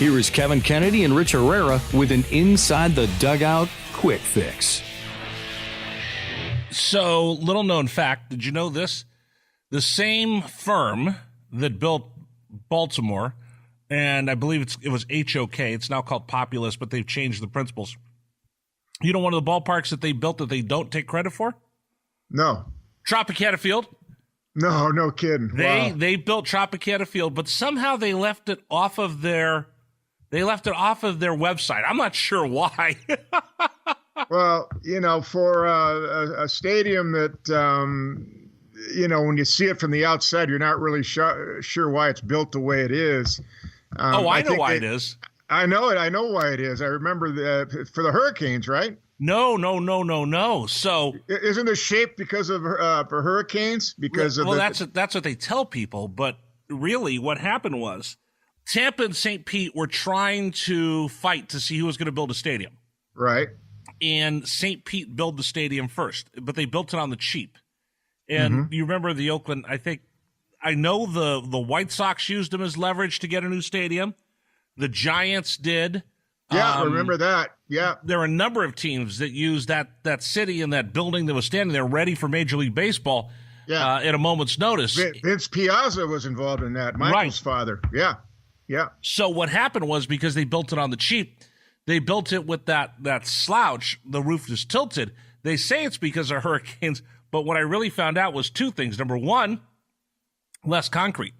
Here is Kevin Kennedy and Rich Herrera with an Inside the Dugout quick fix. So, little known fact, did you know this? The same firm that built Baltimore, and I believe it was HOK, it's now called Populous, but they've changed the principles. You know one of the ballparks that they built that they don't take credit for? No. Tropicana Field. No kidding. They built Tropicana Field, but somehow they left it off of their website. I'm not sure why. Well, for a stadium that when you see it from the outside, you're not really sure why it's built the way it is. I know why it is. I know it. I know why it is. I remember for the Hurricanes, right? No. So isn't the shape because of for Hurricanes? That's what they tell people. But really, what happened was Tampa and St. Pete were trying to fight to see who was going to build a stadium. Right. And St. Pete built the stadium first, but they built it on the cheap. And you remember the Oakland? I know the White Sox used them as leverage to get a new stadium. The Giants did. Yeah, I remember that. Yeah. There are a number of teams that used that city and that building that was standing there ready for Major League Baseball at a moment's notice. Vince Piazza was involved in that, Michael's father. Yeah. So what happened was because they built it on the cheap, they built it with that slouch. The roof is tilted. They say it's because of hurricanes, but what I really found out was two things. Number one, less concrete.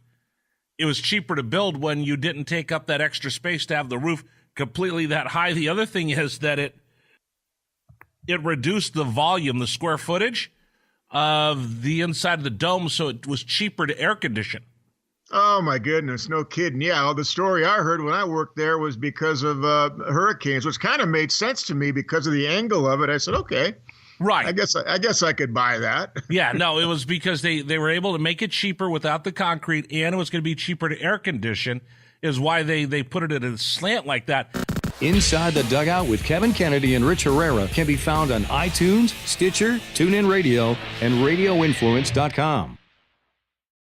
It was cheaper to build when you didn't take up that extra space to have the roof completely that high. The other thing is that it reduced the volume, the square footage of the inside of the dome, so it was cheaper to air condition. Oh, my goodness. No kidding. Yeah, the story I heard when I worked there was because of hurricanes, which kind of made sense to me because of the angle of it. I said, okay. Right. I guess I could buy that. Yeah, no, it was because they were able to make it cheaper without the concrete, and it was going to be cheaper to air condition, is why they put it at a slant like that. Inside the Dugout with Kevin Kennedy and Rich Herrera can be found on iTunes, Stitcher, TuneIn Radio, and RadioInfluence.com.